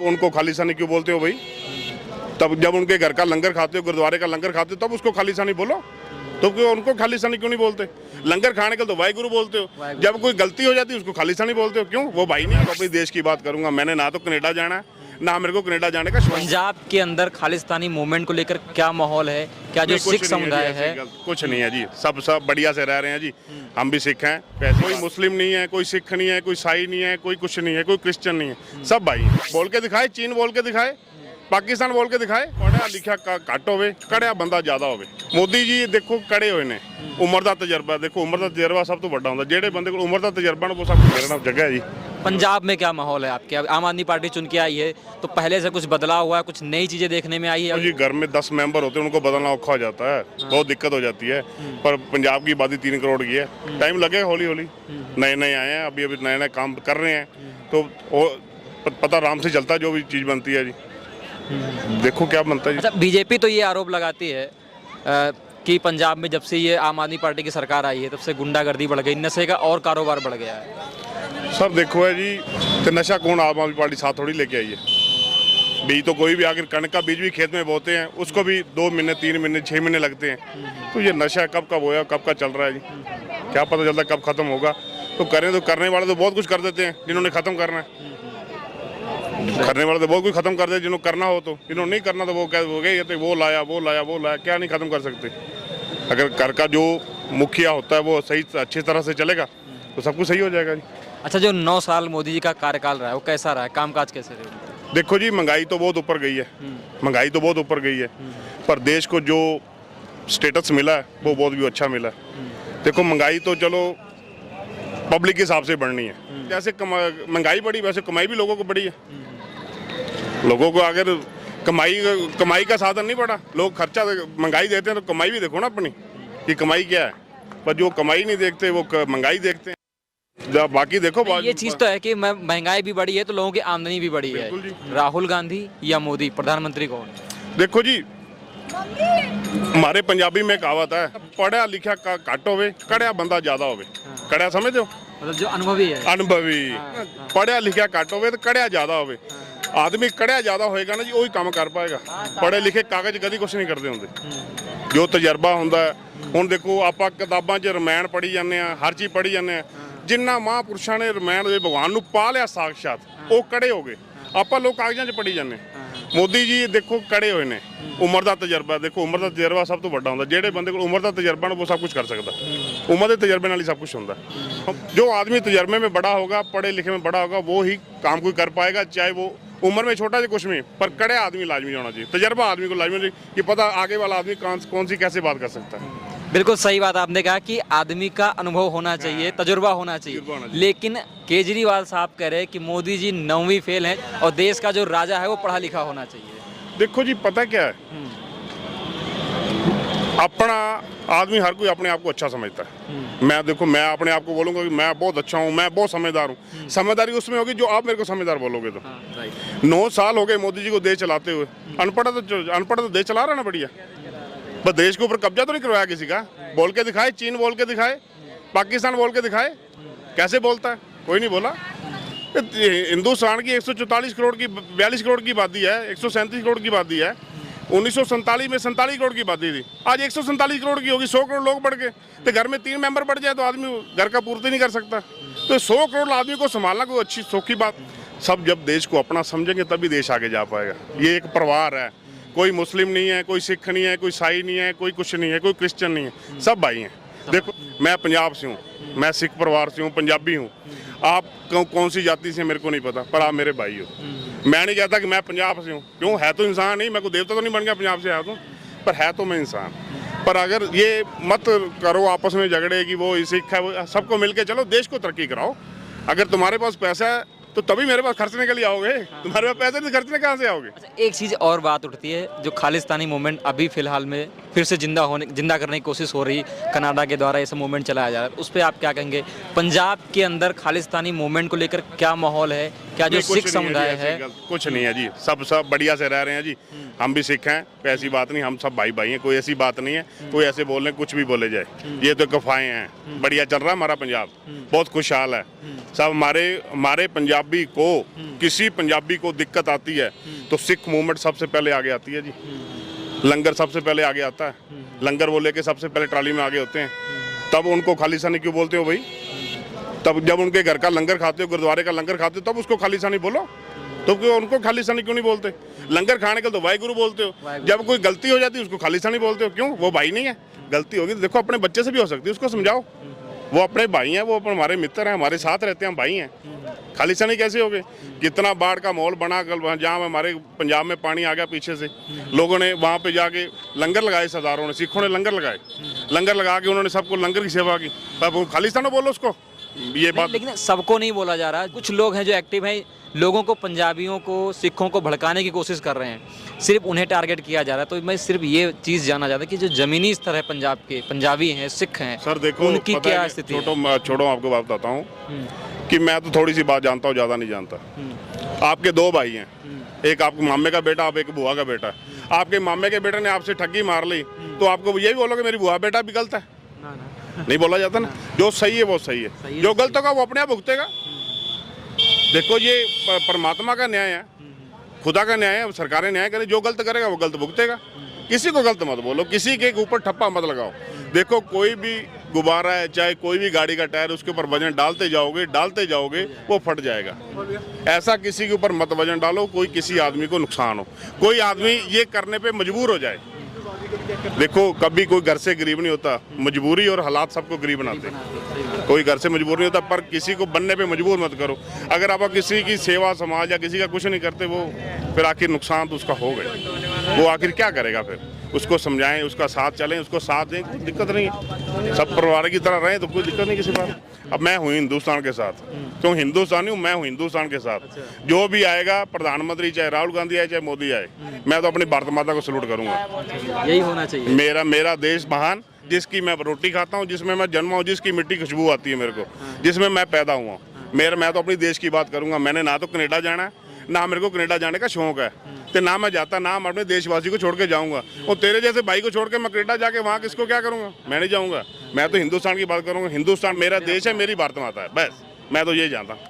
उनको खालिस्तानी क्यों बोलते हो भाई? तब जब उनके घर का लंगर खाते हो, गुरुद्वारे का लंगर खाते हो, तब उसको खालिस्तानी बोलो। तो क्यों उनको खालिस्तानी क्यों नहीं बोलते? लंगर खाने के तो वाहिगुरु बोलते हो, जब कोई गलती हो जाती है उसको खालिस्तानी बोलते हो। क्यों? वो भाई नहीं। तो अपने देश की बात करूंगा, मैंने ना तो कनाडा जाना है, ना मेरे को कनाडा जाने का शौक। पंजाब के अंदर खालिस्तानी मूवमेंट को लेकर क्या माहौल है? क्या जो सिख समुदाय है? कुछ नहीं है जी, सब बढ़िया से रह रहे हैं जी। हम भी सिख हैं, कोई मुस्लिम नहीं है, कोई सिख नहीं है, कोई ईसाई नहीं है, कोई कुछ नहीं है, कोई क्रिश्चियन नहीं है, सब भाई हैं। बोल के दिखाए, चीन बोल के दिखाए, पाकिस्तान बोल के दिखाए। पढ़िया लिखा घट होवे, कड़िया बंदा ज्यादा होवे। मोदी जी देखो कड़े हुए ने, उम्र का तजर्बा देखो, उम्र का तजर्बा सब तो बड़ा होता। जेडे बंदे को उम्र का तजर्बा ना वो सब मेरा जगह है जी। पंजाब में क्या माहौल है आपके? आम आदमी पार्टी चुन के आई है, तो पहले से कुछ बदलाव हुआ है, कुछ नई चीजें देखने में आई है? जी घर में 10 मेंबर होते हैं, उनको बदलना औखा हो जाता है, बहुत दिक्कत हो जाती है। पर पंजाब की आबादी 3 करोड़ की है, टाइम लगेगा। हौली हौली नए नए आए हैं, अभी अभी नए नए काम कर रहे हैं, तो पता आराम से चलता है जो भी चीज़ बनती है जी। देखो क्या बनता है। अच्छा, बीजेपी तो ये आरोप लगाती है कि पंजाब में जब से ये आम आदमी पार्टी की सरकार आई है तब से गुंडागर्दी बढ़ गई, नशे का और कारोबार बढ़ गया है। सर देखो है जी, तो नशा कौन आम आदमी पार्टी साथ थोड़ी लेके आई है। बीज तो कोई भी आखिर कणक का बीज भी खेत में बोते हैं, उसको भी 2 महीने 3 महीने 6 महीने लगते हैं। तो ये नशा कब का बोया, कब का चल रहा है जी, क्या पता चलता कब खत्म होगा। तो करें तो करने वाले तो बहुत कुछ कर देते हैं, जिन्होंने खत्म करना है। करने वाले तो बहुत कुछ खत्म कर देते जिन्होंने करना हो, तो जिन्होंने नहीं करना तो वो क्या हो गए, वो लाया वो लाया वो लाया, क्या नहीं खत्म कर सकते। अगर घर का जो मुखिया होता है वो सही अच्छी तरह से चलेगा तो सब कुछ सही हो जाएगा जी। अच्छा, जो 9 साल मोदी जी का कार्यकाल रहा है वो कैसा रहा है? कामकाज कैसे रहे? देखो जी, महंगाई तो बहुत ऊपर गई है, महंगाई तो बहुत ऊपर गई है, पर देश को जो स्टेटस मिला है वो बहुत भी अच्छा मिला है। देखो महंगाई तो चलो पब्लिक के हिसाब से बढ़नी है, जैसे महंगाई बढ़ी वैसे कमाई भी लोगों को बढ़ी है। लोगों को अगर कमाई का साधन नहीं बढ़ा, लोग खर्चा महंगाई देते हैं, तो कमाई भी देखो ना अपनी कि कमाई क्या है। पर जो कमाई नहीं देखते वो महंगाई देखते हैं। जब बाकी देखो ये चीज तो है कि महंगाई भी बढ़ी है तो लोगों की आमदनी भी बढ़ी है। राहुल गांधी या मोदी प्रधानमंत्री कौन? देखो जी, हमारे पंजाबी में कहावत है, पढ़िया लिखा घट होवे, कड़िया बंदा ज्यादा होवे। कड़िया समझते हो? मतलब जो अनुभवी है। अनुभवी। पढ़िया लिखा घट होवे तो कड़िया ज्यादा होवे। आदमी कड़िया ज्यादा होएगा ना जी, वही काम कर पाएगा। पढ़े लिखे कागज कभी कुछ नहीं करते होंगे, जो तजर्बा होंदा है। ਹੁਣ देखो ਆਪਾਂ किताबां 'ਚ ਰਮਾਇਣ ਪੜ੍ਹੀ ਜਾਂਦੇ ਆ, हर चीज़ पढ़ी ਜਾਂਦੇ ਆ। जिन्ना महापुरुषों ने रमायण ਦੇ भगवान ਨੂੰ ਪਾ ਲਿਆ साक्षात, वो कड़े हो गए। ਆਪਾਂ लोग कागजां 'ਚ पढ़ी ਜਾਂਦੇ। मोदी जी देखो कड़े हुए ने, उम्र का तजर्बा देखो, उम्र का तजर्बा सब तो बड़ा होंदा। जेडे बंदे को उम्र का तजर्बा ना वो सब कुछ कर सकता, उम्र के तजर्बे नाल ही सब कुछ होंदा। जो आदमी तजर्बे में बड़ा होगा, पढ़े लिखे में बड़ा होगा, वो ही काम कोई कर पाएगा, चाहे वो उम्र में छोटा कुछ में। पर कड़े आदमी लाजमी होना चाहिए, तजर्बा आदमी को लाजमी चाहिए, कि पता आगे वाला आदमी कौन सी कैसे बात कर सकता है। बिल्कुल सही बात आपने कहा कि आदमी का अनुभव होना चाहिए, तजुर्बा होना चाहिए। लेकिन केजरीवाल साहब कह रहे हैं कि मोदी जी 9वीं फेल हैं और देश का जो राजा है वो पढ़ा लिखा होना चाहिए। देखो जी, पता क्या है, अपना आदमी हर कोई अपने आप को अच्छा समझता है। मैं देखो, मैं अपने आप को बोलूंगा कि मैं बहुत अच्छा हूँ, मैं बहुत समझदार हूँ। समझदारी उसमें होगी जो आप मेरे को समझदार बोलोगे। तो 9 साल हो गए मोदी जी को देश चलाते हुए। अनपढ़ तो देश चला रहा ना बढ़िया, बस देश के ऊपर कब्जा तो नहीं करवाया किसी का। बोल के दिखाए, चीन बोल के दिखाए, पाकिस्तान बोल के दिखाए, कैसे बोलता है? कोई नहीं बोला। हिंदुस्तान की 144 करोड़ की 42 करोड़ की आबादी है, 137 करोड़ की आबादी है। 1947 में 47 करोड़ की आबादी थी, आज 147 करोड़ की होगी। 100 करोड़ लोग बढ़ गए, तो घर में 3 मेंबर बढ़ जाए तो आदमी घर का पूर्ति नहीं कर सकता। तो 100 करोड़ आदमी को संभालना कोई अच्छी सौखी बात। सब जब देश को अपना समझेंगे तभी देश आगे जा पाएगा। ये एक परिवार है, कोई मुस्लिम नहीं है, कोई सिख नहीं है, कोई ईसाई नहीं है, कोई कुछ नहीं है, कोई क्रिश्चियन नहीं है, सब भाई हैं। देखो मैं पंजाब से हूँ, मैं सिख परिवार से हूँ, पंजाबी हूँ। आप कौन सी जाति से मेरे को नहीं पता, पर आप मेरे भाई हो। मैं नहीं कहता कि मैं पंजाब से हूँ, क्यों? है तो इंसान नहीं, मैं को देवता तो नहीं बन गया पंजाब से है तो, पर है तो मैं इंसान। पर अगर ये मत करो आपस में झगड़े कि वो सिख है, वो सबको मिलके चलो, देश को तरक्की कराओ। अगर तुम्हारे पास पैसा है तो तभी मेरे पास खर्चने के लिए आओगे। तुम्हारे पास पैसे नहीं, खर्चने कहाँ से आओगे? अच्छा, एक चीज़ और बात उठती है, जो खालिस्तानी मूवमेंट अभी फिलहाल में फिर से जिंदा करने की कोशिश हो रही, कनाडा के द्वारा ऐसा मूवमेंट चलाया जा रहा है, उस पर आप क्या कहेंगे? पंजाब के अंदर खालिस्तानी मूवमेंट को लेकर क्या माहौल है? क्या जो नहीं, कुछ सिख नहीं समुदाय जी, ऐसी है गलत कुछ नहीं है जी, सब बढ़िया से रह रहे हैं जी। हम भी सिख हैं, कोई ऐसी बात नहीं, हम सब भाई भाई हैं, कोई ऐसी बात नहीं है। कोई ऐसे बोल रहे कुछ भी बोले जाए, ये तो गफाएं हैं। बढ़िया चल रहा है हमारा पंजाब, बहुत खुशहाल है सब। हमारे पंजाबी को, किसी पंजाबी को दिक्कत आती है तो सिख मूवमेंट सबसे पहले आगे आती है जी। लंगर सबसे पहले आगे आता है, लंगर वो लेके सबसे पहले ट्राली में आगे होते हैं। तब उनको खालिस्तानी क्यों बोलते हो भाई? तब जब उनके घर का लंगर खाते हो, गुरुद्वारे का लंगर खाते हो, तब उसको खालिस्तानी बोलो। तो क्यों उनको खालिस्तानी क्यों नहीं बोलते? लंगर खाने के तो वाहिगुरु बोलते हो। जब कोई गलती हो जाती है उसको खालिस्तानी बोलते हो, क्यों? वो भाई नहीं है? गलती होगी तो देखो अपने बच्चे से भी हो सकती है, उसको समझाओ। वो अपने भाई हैं, वो हमारे मित्र हैं, हमारे साथ रहते हैं, हम भाई हैं। खालिस्तानी कैसे हो गए? कितना बाढ़ का माहौल बना, कल जहाँ हमारे पंजाब में पानी आ गया पीछे से, लोगों ने वहाँ पे जाके लंगर लगाए, सरदारों ने, सिखों ने लंगर लगाए। लंगर लगा के उन्होंने सबको लंगर की सेवा की। तब खालिस्तानी बोलो उसको, ये बात। लेकिन सबको नहीं बोला जा रहा। कुछ लोग हैं जो एक्टिव हैं, लोगों को, पंजाबियों को, सिखों को भड़काने की कोशिश कर रहे हैं, सिर्फ उन्हें टारगेट किया जा रहा है। तो मैं सिर्फ ये चीज़ जानना चाहता कि जो जमीनी स्तर है पंजाब के, पंजाबी हैं, सिख हैं, सर देखो, उनकी क्या स्थिति है? छोड़ो आपको बात बताता हूँ कि मैं तो थोड़ी सी बात जानता हूँ, ज़्यादा नहीं जानता। आपके दो भाई हैं, एक आपके मामे का बेटा, आप एक बुआ का बेटा। आपके मामे के बेटे ने आपसे ठगी मार ली तो आपको यही बोलोगे मेरी बुआ बेटा भी गलत है? नहीं बोला जाता ना। जो सही है वो सही है, जो गलत होगा वो अपने आप भुगतेगा। देखो ये परमात्मा का न्याय है, खुदा का न्याय है, सरकारें न्याय करें। जो गलत करेगा वो गलत भुगतेगा। किसी को गलत मत बोलो, किसी के ऊपर ठप्पा मत लगाओ। देखो कोई भी गुब्बारा है, चाहे कोई भी गाड़ी का टायर, उसके ऊपर वजन डालते जाओगे वो फट जाएगा। ऐसा किसी के ऊपर मत वजन डालो कोई किसी आदमी को नुकसान हो, कोई आदमी ये करने पे मजबूर हो जाए। देखो कभी कोई घर से गरीब नहीं होता, मजबूरी और हालात सबको गरीब बनाते हैं। कोई घर से मजबूर नहीं होता, पर किसी को बनने पे मजबूर मत करो। अगर आप किसी की सेवा समाज या किसी का कुछ नहीं करते, वो फिर आखिर नुकसान तो उसका हो गया। वो आखिर क्या करेगा? फिर उसको समझाएं, उसका साथ चलें, उसको साथ दें, कोई दिक्कत नहीं है। सब परिवार की तरह रहें तो कोई दिक्कत नहीं किसी बात। अब मैं हूँ हिंदुस्तान के साथ, क्यों हिंदुस्तानी हूँ, मैं हूँ हिंदुस्तान के साथ। जो भी आएगा, प्रधानमंत्री चाहे राहुल गांधी आए चाहे मोदी आए, मैं तो अपनी भारत माता को सलूट करूँगा। यही होना चाहिए। मेरा देश महान, जिसकी मैं रोटी खाता हूँ, जिसमें मैं जन्मा हूँ, जिसकी मिट्टी खुशबू आती है मेरे को, जिसमें मैं पैदा हुआ हूँ। मैं तो अपनी देश की बात करूँगा। मैंने ना तो कनाडा जाना है, ना मेरे को कनाडा जाने का शौक है, तो ना मैं जाता, ना मैं अपने देशवासी को छोड़ के जाऊंगा। और तेरे जैसे भाई को छोड़ के मैं कनाडा जाके वहाँ किसको क्या करूँगा? मैं नहीं जाऊँगा। मैं तो हिंदुस्तान की बात करूँगा। हिंदुस्तान मेरा देश है, मेरी भारत माता है, बस मैं तो यही जानता हूँ।